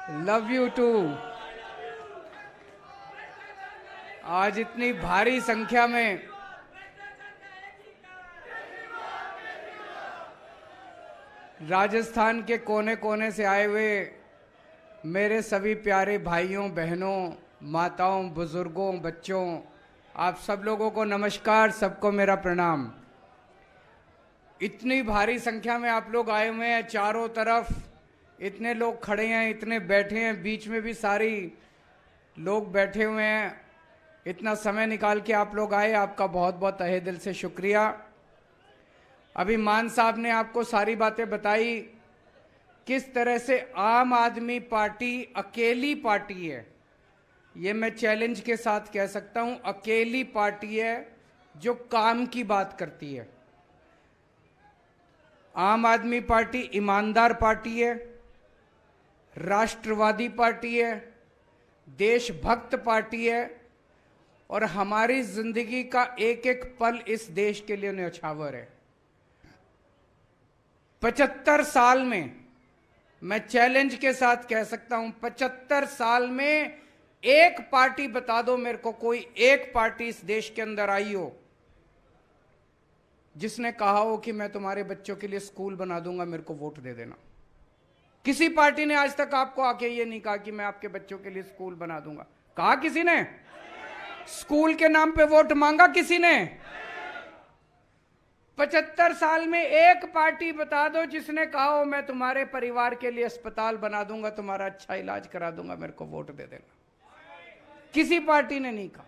Love you to. आज इतनी भारी संख्या में राजस्थान के कोने कोने से आए हुए मेरे सभी प्यारे भाइयों बहनों, माताओं, बुजुर्गों, बच्चों, आप सब लोगों को नमस्कार, सबको मेरा प्रणाम। इतनी भारी संख्या में आप लोग आए हुए हैं, चारों तरफ इतने लोग खड़े हैं, इतने बैठे हैं, बीच में भी सारी लोग बैठे हुए हैं। इतना समय निकाल के आप लोग आए, आपका बहुत बहुत तहे दिल से शुक्रिया। अभी मान साहब ने आपको सारी बातें बताई, किस तरह से आम आदमी पार्टी अकेली पार्टी है। ये मैं चैलेंज के साथ कह सकता हूं, अकेली पार्टी है जो काम की बात करती है। आम आदमी पार्टी ईमानदार पार्टी है, राष्ट्रवादी पार्टी है, देशभक्त पार्टी है और हमारी जिंदगी का एक एक पल इस देश के लिए न्यौछावर है। 75 साल में, मैं चैलेंज के साथ कह सकता हूं, 75 साल में एक पार्टी बता दो मेरे को, कोई एक पार्टी इस देश के अंदर आई हो जिसने कहा हो कि मैं तुम्हारे बच्चों के लिए स्कूल बना दूंगा, मेरे को वोट दे देना। किसी पार्टी ने आज तक आपको आके ये नहीं कहा कि मैं आपके बच्चों के लिए स्कूल बना दूंगा? कहा किसी ने? स्कूल के नाम पे वोट मांगा किसी ने? 75 साल में एक पार्टी बता दो जिसने कहा हो मैं तुम्हारे परिवार के लिए अस्पताल बना दूंगा, तुम्हारा अच्छा इलाज करा दूंगा, मेरे को वोट दे देना। किसी पार्टी ने नहीं कहा।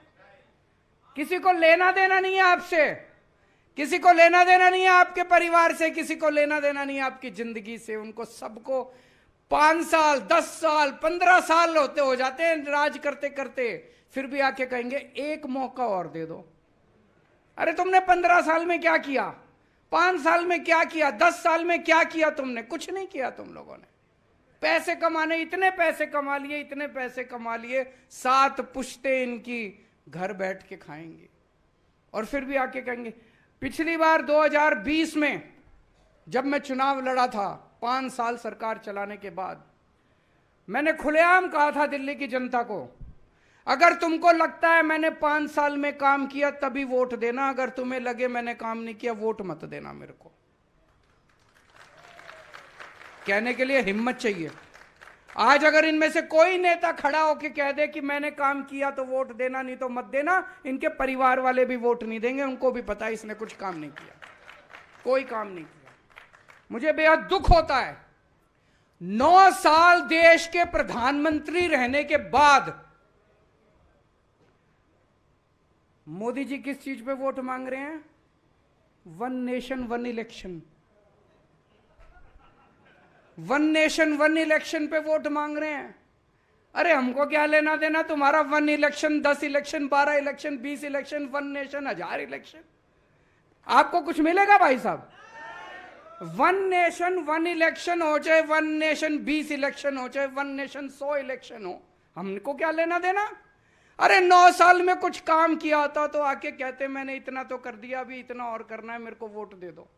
किसी को लेना देना नहीं है आपसे, किसी को लेना देना नहीं है आपके परिवार से, किसी को लेना देना नहीं है आपकी जिंदगी से। उनको सबको 5 साल, 10 साल, 15 साल होते हो जाते हैं राज करते करते, फिर भी आके कहेंगे एक मौका और दे दो। अरे तुमने 15 साल में क्या किया? 5 साल में क्या किया? 10 साल में क्या किया तुमने? कुछ नहीं किया तुम लोगों ने। पैसे कमाने, इतने पैसे कमा लिए, इतने पैसे कमा लिए, 7 पुश्ते इनकी घर बैठ के खाएंगे और फिर भी आके कहेंगे। पिछली बार 2020 में जब मैं चुनाव लड़ा था, 5 साल सरकार चलाने के बाद, मैंने खुलेआम कहा था दिल्ली की जनता को, अगर तुमको लगता है मैंने 5 साल में काम किया तभी वोट देना, अगर तुम्हें लगे मैंने काम नहीं किया वोट मत देना। मेरे को कहने के लिए हिम्मत चाहिए। आज अगर इनमें से कोई नेता खड़ा होकर कह दे कि मैंने काम किया तो वोट देना, नहीं तो मत देना, इनके परिवार वाले भी वोट नहीं देंगे। उनको भी पता है इसने कुछ काम नहीं किया, कोई काम नहीं किया। मुझे बेहद दुख होता है, 9 साल देश के प्रधानमंत्री रहने के बाद मोदी जी किस चीज पे वोट मांग रहे हैं? 1 नेशन 1 इलेक्शन। 1 नेशन 1 इलेक्शन पे वोट मांग रहे हैं। अरे हमको क्या लेना देना तुम्हारा 1 election, 10 election, 12 election, 20 election, 1 nation, 1000 election? आपको कुछ मिलेगा भाई साहब? 1 नेशन 1 इलेक्शन हो, चाहे 1 नेशन 20 इलेक्शन हो, चाहे 1 नेशन 100 इलेक्शन हो, हमको क्या लेना देना? अरे 9 साल में कुछ काम किया होता तो आके कहते मैंने इतना तो कर दिया, अभी इतना और करना है, मेरे को वोट दे दो।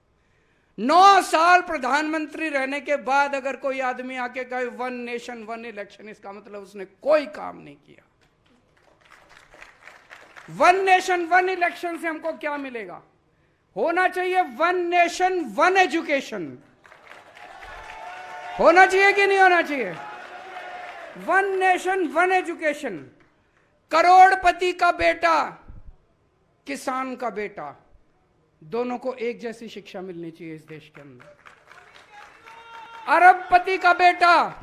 9 साल प्रधानमंत्री रहने के बाद अगर कोई आदमी आके कहे 1 नेशन 1 इलेक्शन, इसका मतलब उसने कोई काम नहीं किया। 1 नेशन 1 इलेक्शन से हमको क्या मिलेगा? होना चाहिए 1 नेशन 1 एजुकेशन। होना चाहिए कि नहीं होना चाहिए? 1 नेशन 1 एजुकेशन। करोड़पति का बेटा, किसान का बेटा, दोनों को एक जैसी शिक्षा मिलनी चाहिए इस देश के अंदर। अरबपति का बेटा,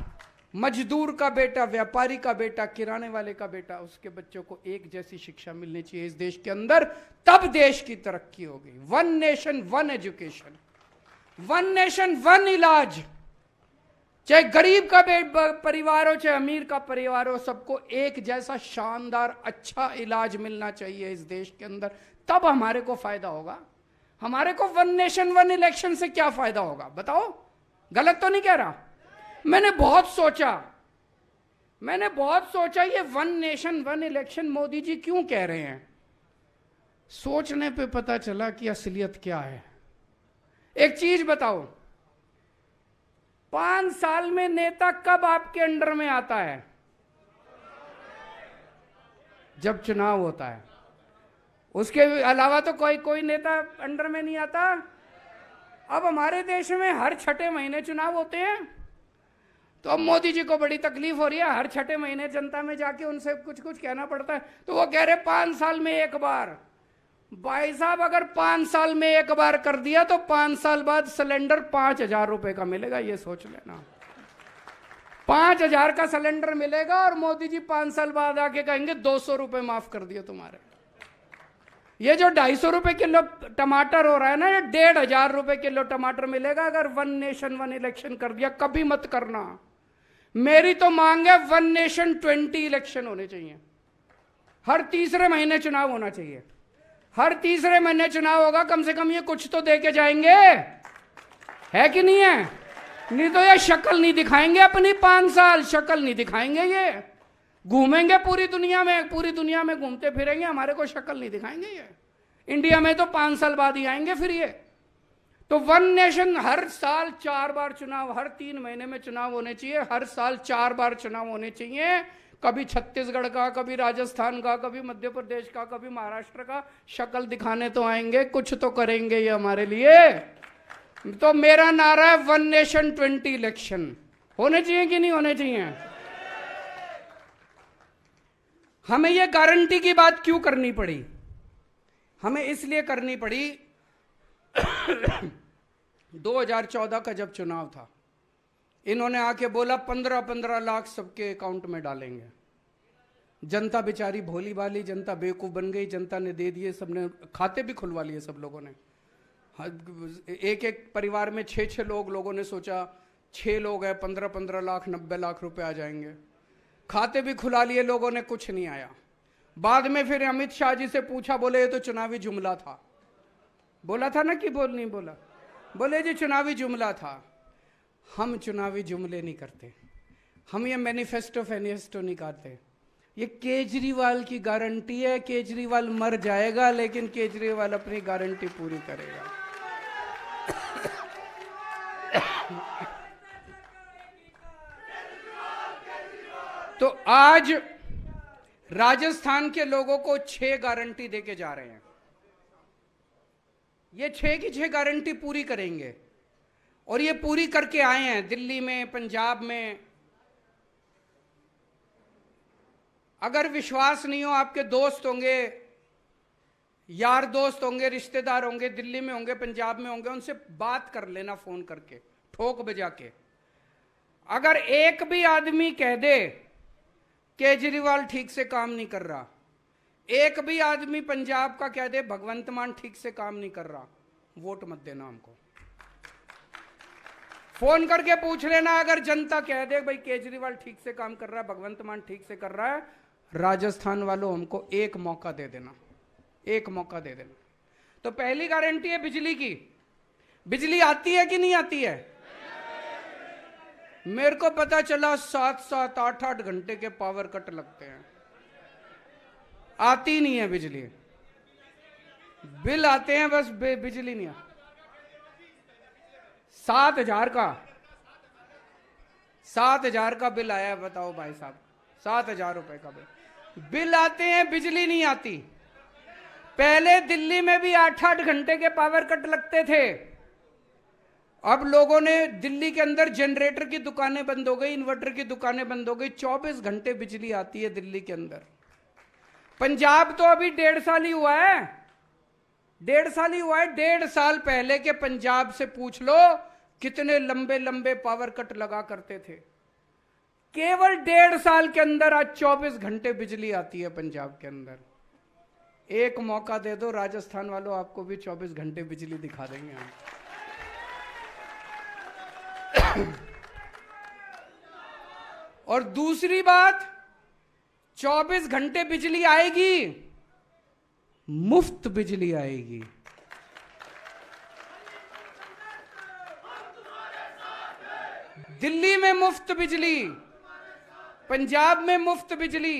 मजदूर का बेटा, व्यापारी का बेटा, किराने वाले का बेटा, उसके बच्चों को एक जैसी शिक्षा मिलनी चाहिए इस देश के अंदर, तब देश की तरक्की होगी। 1 नेशन 1 एजुकेशन, 1 नेशन 1 इलाज। चाहे गरीब का परिवार हो, चाहे अमीर का परिवार हो, सबको एक जैसा शानदार अच्छा इलाज मिलना चाहिए इस देश के अंदर, तब हमारे को फायदा होगा। हमारे को 1 नेशन 1 इलेक्शन से क्या फायदा होगा बताओ? गलत तो नहीं कह रहा? मैंने बहुत सोचा ये 1 नेशन 1 इलेक्शन मोदी जी क्यों कह रहे हैं। सोचने पे पता चला कि असलियत क्या है। एक चीज बताओ, 5 साल में नेता कब आपके अंडर में आता है? जब चुनाव होता है। उसके अलावा तो कोई नेता अंडर में नहीं आता। अब हमारे देश में हर 6ठे महीने चुनाव होते हैं, तो अब मोदी जी को बड़ी तकलीफ हो रही है, हर 6ठे महीने जनता में जाके उनसे कुछ कहना पड़ता है। तो वो कह रहे 5 साल में एक बार। भाई साहब, अगर 5 साल में एक बार कर दिया तो 5 साल बाद सिलेंडर 5,000 रुपए का मिलेगा, ये सोच लेना। 5,000 का सिलेंडर मिलेगा और मोदी जी 5 साल बाद आके कहेंगे 200 रुपए माफ कर दिए तुम्हारे। ये जो 250 रुपए किलो टमाटर हो रहा है ना, ये 1,500 रुपए किलो टमाटर मिलेगा अगर 1 नेशन 1 इलेक्शन कर दिया। कभी मत करना। मेरी तो मांग है 1 नेशन 20 इलेक्शन होने चाहिए। हर तीसरे महीने चुनाव होना चाहिए। हर तीसरे महीने चुनाव होगा, कम से कम ये कुछ तो दे के जाएंगे, है कि नहीं है? नहीं तो ये शक्ल नहीं दिखाएंगे अपनी। 5 साल शक्ल नहीं दिखाएंगे। ये घूमेंगे पूरी दुनिया में घूमते फिरेंगे, हमारे को शक्ल नहीं दिखाएंगे। ये इंडिया में तो 5 साल बाद ही आएंगे फिर ये। तो 1 नेशन, हर साल 4 बार चुनाव, हर 3 महीने में चुनाव होने चाहिए। हर साल 4 बार चुनाव होने चाहिए। कभी छत्तीसगढ़ का, कभी राजस्थान का, कभी मध्य प्रदेश का, कभी महाराष्ट्र का। शक्ल दिखाने तो आएंगे, कुछ तो करेंगे ये हमारे लिए। तो मेरा नारा है 1 नेशन 20 इलेक्शन। होने चाहिए कि नहीं होने चाहिए? हमें यह गारंटी की बात क्यों करनी पड़ी? हमें इसलिए करनी पड़ी 2014 का जब चुनाव था, इन्होंने आके बोला 15-15 लाख सबके अकाउंट में डालेंगे। जनता बेचारी भोली भाली, जनता बेवकूफ बन गई, जनता ने दे दिए, सबने खाते भी खुलवा लिए सब लोगों ने। एक परिवार में 6 लोगों ने सोचा 6 लोग हैं, 15-15 लाख 90 लाख रुपए आ जाएंगे। खाते भी खुला लिए लोगों ने, कुछ नहीं आया। बाद में फिर अमित शाह जी से पूछा, बोले ये तो चुनावी जुमला था। बोला था ना कि नहीं बोला? बोले जी चुनावी जुमला था। हम चुनावी जुमले नहीं करते, हम ये मैनिफेस्टो नहीं करते। ये केजरीवाल की गारंटी है। केजरीवाल मर जाएगा लेकिन केजरीवाल अपनी गारंटी पूरी करेगा। तो आज राजस्थान के लोगों को 6 गारंटी देके जा रहे हैं। ये 6 की 6 गारंटी पूरी करेंगे और ये पूरी करके आए हैं। दिल्ली में, पंजाब में। अगर विश्वास नहीं हो, आपके दोस्त होंगे, यार दोस्त होंगे, रिश्तेदार होंगे, दिल्ली में होंगे, पंजाब में होंगे, उनसे बात कर लेना फोन करके, ठोक बजा के। अगर एक भी आदमी कह दे केजरीवाल ठीक से काम नहीं कर रहा, एक भी आदमी पंजाब का कह दे भगवंत मान ठीक से काम नहीं कर रहा, वोट मत देना हमको। फोन करके पूछ लेना। अगर जनता कह दे भाई केजरीवाल ठीक से काम कर रहा है, भगवंत मान ठीक से कर रहा है, राजस्थान वालों हमको एक मौका दे देना, एक मौका दे देना। तो पहली गारंटी है बिजली की। बिजली आती है कि नहीं आती है? मेरे को पता चला 7-7, 8-8 घंटे के पावर कट लगते हैं, आती नहीं है बिजली। बिल आते हैं बस, बिजली नहीं आती। 7,000 का बिल आया है, बताओ भाई साहब, 7,000 रुपए का बिल आते हैं, बिजली नहीं आती। पहले दिल्ली में भी 8-8 घंटे के पावर कट लगते थे। अब लोगों ने, दिल्ली के अंदर जनरेटर की दुकानें बंद हो गई, इन्वर्टर की दुकानें बंद हो गई, 24 घंटे बिजली आती है दिल्ली के अंदर। पंजाब तो अभी 1.5 साल ही हुआ है, 1.5 साल ही हुआ है। 1.5 साल पहले के पंजाब से पूछ लो कितने लंबे लंबे पावर कट लगा करते थे। केवल 1.5 साल के अंदर आज 24 घंटे बिजली आती है पंजाब के अंदर। एक मौका दे दो राजस्थान वालों, आपको भी 24 घंटे बिजली दिखा देंगे हम। और दूसरी बात, 24 घंटे बिजली आएगी, मुफ्त बिजली आएगी। दिल्ली में मुफ्त बिजली, पंजाब में मुफ्त बिजली,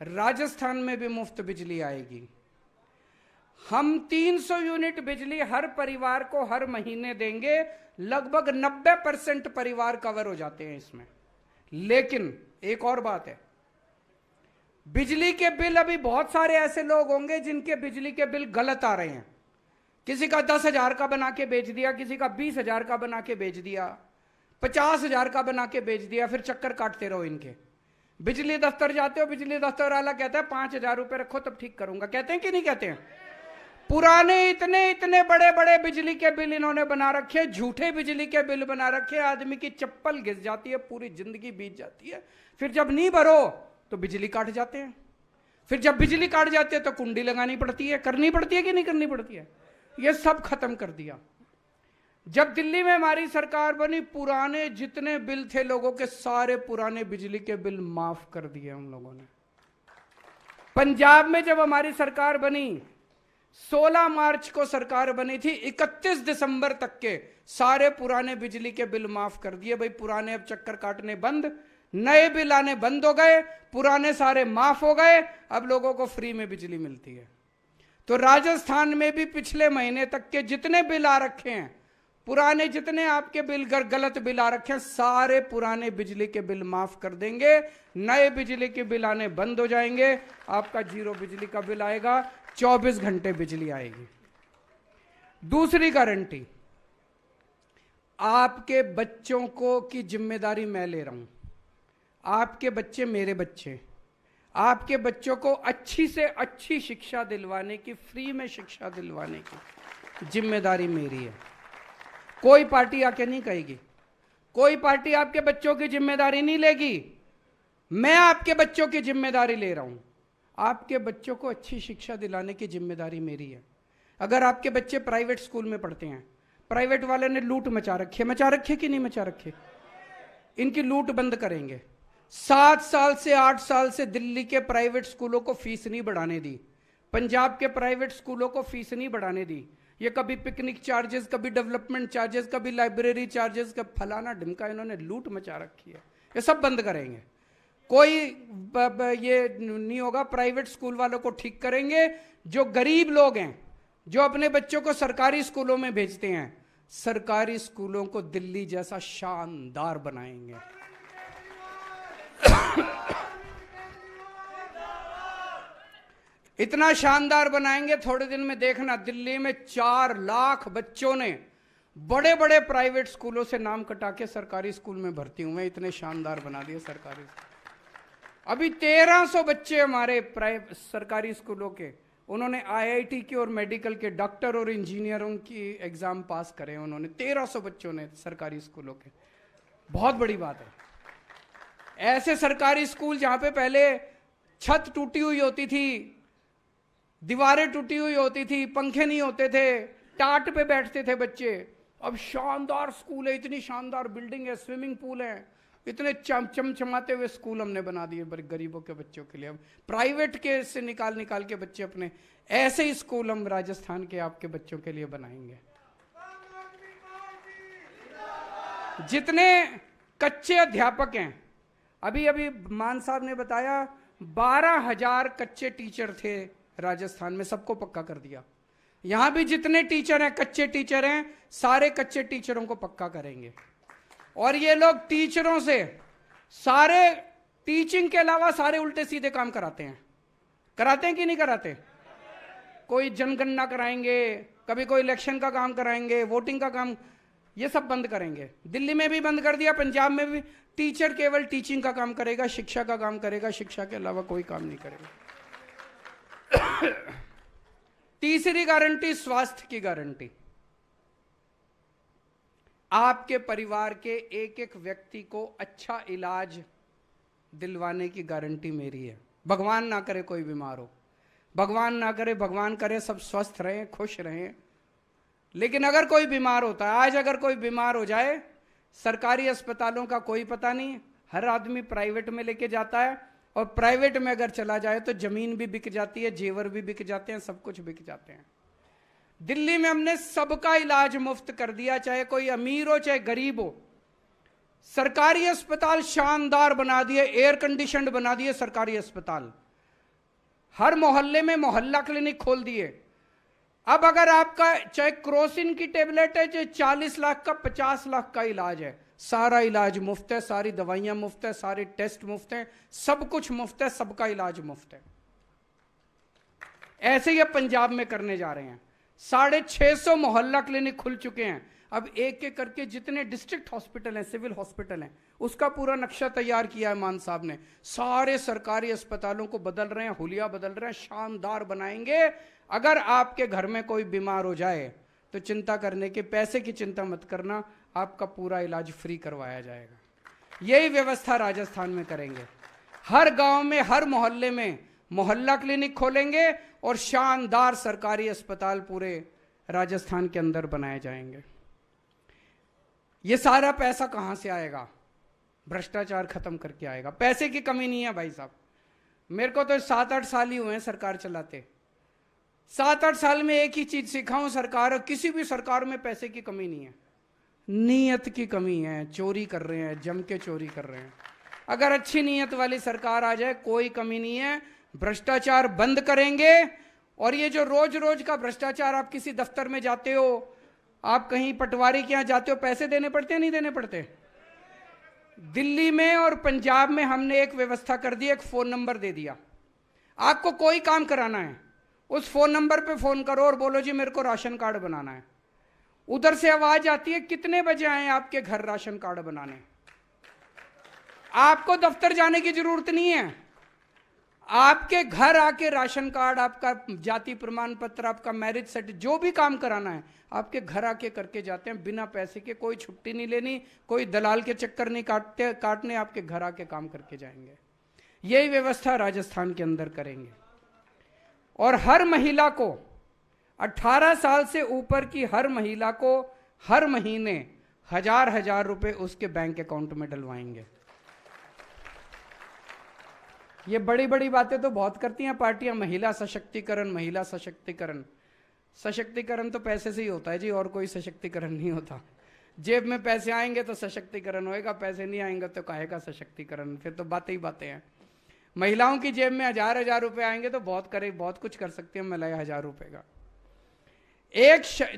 राजस्थान में भी मुफ्त बिजली आएगी। हम 300 यूनिट बिजली हर परिवार को हर महीने देंगे। लगभग 90% परिवार कवर हो जाते हैं इसमें। लेकिन एक और बात है, बिजली के बिल, अभी बहुत सारे ऐसे लोग होंगे जिनके बिजली के बिल गलत आ रहे हैं। किसी का 10,000 का बना के बेच दिया, किसी का 20,000 का बना के बेच दिया, 50,000 का बना के बेच दिया, फिर चक्कर काटते रहो इनके। बिजली दफ्तर जाते हो, बिजली दफ्तर वाला कहता है 5,000 रुपए रखो तब ठीक करूंगा। कहते हैं कि नहीं कहते हैं? पुराने इतने इतने बड़े बड़े बिजली के बिल इन्होंने बना रखे, झूठे बिजली के बिल बना रखे, आदमी की चप्पल घिस जाती है, पूरी जिंदगी बीत जाती है। फिर जब नहीं भरो तो बिजली काट जाते हैं, फिर जब बिजली काट जाती है तो कुंडी लगानी पड़ती है। करनी पड़ती है कि नहीं करनी पड़ती है? ये सब खत्म कर दिया। जब दिल्ली में हमारी सरकार बनी, पुराने जितने बिल थे लोगों के, सारे पुराने बिजली के बिल माफ कर दिए हम लोगों ने। पंजाब में जब हमारी सरकार बनी, 16 मार्च को सरकार बनी थी, 31 दिसंबर तक के सारे पुराने बिजली के बिल माफ कर दिए। भाई पुराने अब चक्कर काटने बंद, नए बिल आने बंद हो गए, पुराने सारे माफ हो गए, अब लोगों को फ्री में बिजली मिलती है। तो राजस्थान में भी पिछले महीने तक के जितने बिल आ रखे हैं, पुराने जितने आपके बिल गलत बिल आ रखे हैं, सारे पुराने बिजली के बिल माफ कर देंगे, नए बिजली के बिल आने बंद हो जाएंगे, आपका जीरो बिजली का बिल आएगा, 24 घंटे बिजली आएगी। दूसरी गारंटी, आपके बच्चों को की जिम्मेदारी मैं ले रहा हूं। आपके बच्चे मेरे बच्चे, आपके बच्चों को अच्छी से अच्छी शिक्षा दिलवाने की, फ्री में शिक्षा दिलवाने की जिम्मेदारी मेरी है। कोई पार्टी आके नहीं कहेगी, कोई पार्टी आपके बच्चों की जिम्मेदारी नहीं लेगी। मैं आपके बच्चों की जिम्मेदारी ले रहा हूं। आपके बच्चों को अच्छी शिक्षा दिलाने की जिम्मेदारी मेरी है। अगर आपके बच्चे प्राइवेट स्कूल में पढ़ते हैं, प्राइवेट वाले ने लूट मचा रखे कि नहीं मचा रखे? इनकी लूट बंद करेंगे। 7 साल से 8 साल से दिल्ली के प्राइवेट स्कूलों को फीस नहीं बढ़ाने दी, पंजाब के प्राइवेट स्कूलों को फीस नहीं बढ़ाने दी। ये कभी पिकनिक चार्जेस, कभी डेवलपमेंट चार्जेस, कभी लाइब्रेरी चार्जेस, कभी फलाना ढिमका, इन्होंने लूट मचा रखी है। ये सब बंद करेंगे। कोई ये नहीं होगा। प्राइवेट स्कूल वालों को ठीक करेंगे। जो गरीब लोग हैं, जो अपने बच्चों को सरकारी स्कूलों में भेजते हैं, सरकारी स्कूलों को दिल्ली जैसा शानदार बनाएंगे। इतना शानदार बनाएंगे, थोड़े दिन में देखना, दिल्ली में 4 लाख बच्चों ने बड़े बड़े प्राइवेट स्कूलों से नाम कटा के सरकारी स्कूल में भर्ती हुए। इतने शानदार बना दिए सरकारी। अभी 1300 बच्चे हमारे सरकारी स्कूलों के, उन्होंने IIT के और मेडिकल के डॉक्टर और इंजीनियरों की एग्जाम पास करे उन्होंने। 1300 बच्चों ने सरकारी स्कूलों के। बहुत बड़ी बात है। ऐसे सरकारी स्कूल जहां पे पहले छत टूटी हुई होती थी, दीवारें टूटी हुई होती थी, पंखे नहीं होते थे, टाट पे बैठते थे बच्चे, अब शानदार स्कूल है, इतनी शानदार बिल्डिंग है, स्विमिंग पूल है, इतने चमचमाते हुए स्कूल हमने बना दिए गरीबों के बच्चों के लिए। अब प्राइवेट के से निकाल के बच्चे अपने, ऐसे ही स्कूल हम राजस्थान के आपके बच्चों के लिए बनाएंगे। जितने कच्चे अध्यापक हैं, अभी मान साहब ने बताया 12,000 कच्चे टीचर थे राजस्थान में, सबको पक्का कर दिया। यहां भी जितने टीचर हैं, कच्चे टीचर हैं, सारे कच्चे टीचरों को पक्का करेंगे। और ये लोग टीचरों से सारे टीचिंग के अलावा सारे उल्टे सीधे काम कराते हैं कि नहीं कराते? कोई जनगणना कराएंगे, कभी कोई इलेक्शन का काम कराएंगे, वोटिंग का काम, ये सब बंद करेंगे। दिल्ली में भी बंद कर दिया, पंजाब में भी। टीचर केवल टीचिंग का काम करेगा, शिक्षा का काम करेगा, शिक्षा के अलावा कोई काम नहीं करेगा। तीसरी गारंटी, स्वास्थ्य की गारंटी। आपके परिवार के एक एक व्यक्ति को अच्छा इलाज दिलवाने की गारंटी मेरी है। भगवान ना करे कोई बीमार हो, भगवान ना करे, भगवान करे सब स्वस्थ रहें, खुश रहें। लेकिन अगर कोई बीमार होता है, आज अगर कोई बीमार हो जाए, सरकारी अस्पतालों का कोई पता नहीं, हर आदमी प्राइवेट में लेके जाता है, और प्राइवेट में अगर चला जाए तो जमीन भी बिक जाती है, जेवर भी बिक जाते हैं, सब कुछ बिक जाते हैं। दिल्ली में हमने सबका इलाज मुफ्त कर दिया, चाहे कोई अमीर हो चाहे गरीब हो। सरकारी अस्पताल शानदार बना दिए, एयर कंडीशनड बना दिए सरकारी अस्पताल। हर मोहल्ले में मोहल्ला क्लिनिक खोल दिए। अब अगर आपका चाहे क्रोसिन की टेबलेट है, चाहे 40 लाख का 50 लाख का इलाज है, सारा इलाज मुफ्त है, सारी दवाइयां मुफ्त है, सारे टेस्ट मुफ्त है, सब कुछ मुफ्त है, सबका इलाज मुफ्त है। ऐसे ही अब पंजाब में करने जा रहे हैं। 650 मोहल्ला क्लिनिक खुल चुके हैं। अब एक एक करके जितने डिस्ट्रिक्ट हॉस्पिटल हैं, सिविल हॉस्पिटल हैं, उसका पूरा नक्शा तैयार किया है मान साहब ने। सारे सरकारी अस्पतालों को बदल रहे हैं, हुलिया बदल रहे हैं, शानदार बनाएंगे। अगर आपके घर में कोई बीमार हो जाए तो चिंता करने के, पैसे की चिंता मत करना, आपका पूरा इलाज फ्री करवाया जाएगा। यही व्यवस्था राजस्थान में करेंगे। हर गांव में, हर मोहल्ले में मोहल्ला क्लिनिक खोलेंगे और शानदार सरकारी अस्पताल पूरे राजस्थान के अंदर बनाए जाएंगे। ये सारा पैसा कहां से आएगा? भ्रष्टाचार खत्म करके आएगा। पैसे की कमी नहीं है भाई साहब। मेरे को तो 7-8 साल ही हुए हैं सरकार चलाते। 7-8 साल में एक ही चीज सीखा हूं, सरकार, किसी भी सरकार में पैसे की कमी नहीं है, नीयत की कमी है। चोरी कर रहे हैं, जम के चोरी कर रहे हैं। अगर अच्छी नीयत वाली सरकार आ जाए, कोई कमी नहीं है। भ्रष्टाचार बंद करेंगे। और ये जो रोज रोज का भ्रष्टाचार, आप किसी दफ्तर में जाते हो, आप कहीं पटवारी के यहां जाते हो, पैसे देने पड़ते हैं, नहीं देने पड़ते? दिल्ली में और पंजाब में हमने एक व्यवस्था कर दी, एक फोन नंबर दे दिया। आपको कोई काम कराना है, उस फोन नंबर पे फोन करो और बोलो जी मेरे को राशन कार्ड बनाना है। उधर से आवाज आती है, कितने बजे आए आपके घर राशन कार्ड बनाने। आपको दफ्तर जाने की जरूरत नहीं है, आपके घर आके राशन कार्ड, आपका जाति प्रमाण पत्र, आपका मैरिज सर्टिफिकेट, जो भी काम कराना है आपके घर आके करके जाते हैं, बिना पैसे के। कोई छुट्टी नहीं लेनी, कोई दलाल के चक्कर नहीं काटने, आपके घर आके काम करके जाएंगे। यही व्यवस्था राजस्थान के अंदर करेंगे। और हर महिला को, 18 साल से ऊपर की हर महिला को हर महीने 1000 रुपए उसके बैंक अकाउंट में डलवाएंगे। ये बड़ी बड़ी बातें तो बहुत करती हैं पार्टियां, महिला सशक्तिकरण, महिला सशक्तिकरण। सशक्तिकरण तो पैसे से ही होता है जी, और कोई सशक्तिकरण नहीं होता। जेब में पैसे आएंगे तो सशक्तिकरण होएगा, पैसे नहीं आएंगे तो काहे का सशक्तिकरण? फिर तो बातें ही बातें हैं। महिलाओं की जेब में 1000 रुपए आएंगे तो बहुत कुछ कर सकती है महिलाएं 1000 रुपए का।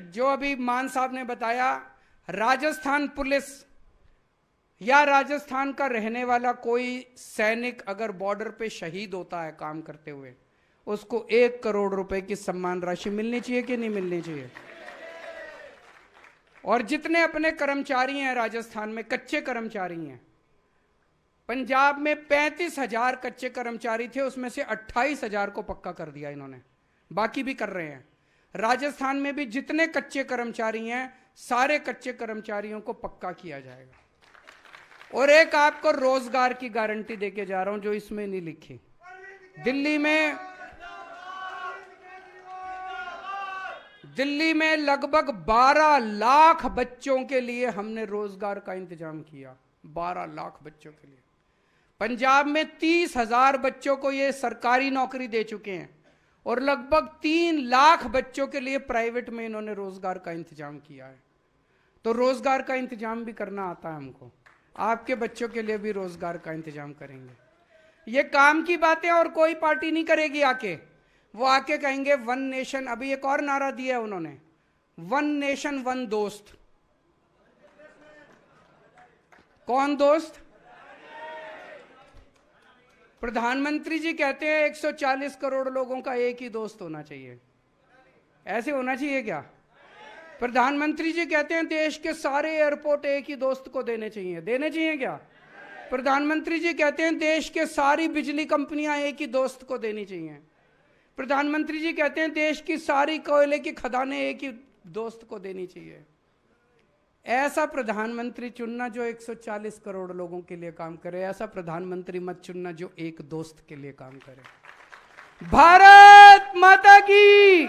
जो अभी मान साहब ने बताया, राजस्थान पुलिस या राजस्थान का रहने वाला कोई सैनिक अगर बॉर्डर पे शहीद होता है काम करते हुए, उसको 1 करोड़ रुपए की सम्मान राशि मिलनी चाहिए कि नहीं मिलनी चाहिए? और जितने अपने कर्मचारी हैं राजस्थान में, कच्चे कर्मचारी हैं, पंजाब में 35,000 कच्चे कर्मचारी थे, उसमें से 28,000 को पक्का कर दिया इन्होंने, बाकी भी कर रहे हैं। राजस्थान में भी जितने कच्चे कर्मचारी हैं, सारे कच्चे कर्मचारियों को पक्का किया जाएगा। और एक आपको रोजगार की गारंटी देके जा रहा हूं जो इसमें नहीं लिखी। दिल्ली में लगभग 12 लाख बच्चों के लिए हमने रोजगार का इंतजाम किया। 12 लाख बच्चों के लिए। पंजाब में 30,000 बच्चों को ये सरकारी नौकरी दे चुके हैं और लगभग 3 लाख बच्चों के लिए प्राइवेट में इन्होंने रोजगार का इंतजाम किया है। तो रोजगार का इंतजाम भी करना आता है हमको। आपके बच्चों के लिए भी रोजगार का इंतजाम करेंगे। ये काम की बातें और कोई पार्टी नहीं करेगी। आके वो आके कहेंगे 1 नेशन। अभी एक और नारा दिया है उन्होंने, 1 नेशन 1 दोस्त। कौन दोस्त? प्रधानमंत्री जी कहते हैं 140 करोड़ लोगों का एक ही दोस्त होना चाहिए। ऐसे होना चाहिए क्या? प्रधानमंत्री जी कहते हैं देश के सारे एयरपोर्ट एक ही दोस्त को देने चाहिए क्या? प्रधानमंत्री जी कहते हैं देश के सारी बिजली कंपनियां एक ही दोस्त को देनी चाहिए। प्रधानमंत्री जी कहते हैं देश की सारी कोयले की खदानें एक ही दोस्त को देनी चाहिए। ऐसा प्रधानमंत्री चुनना जो 140 करोड़ लोगों के लिए काम करे। ऐसा प्रधानमंत्री मत चुनना जो एक दोस्त के लिए काम करे। भारत माता की।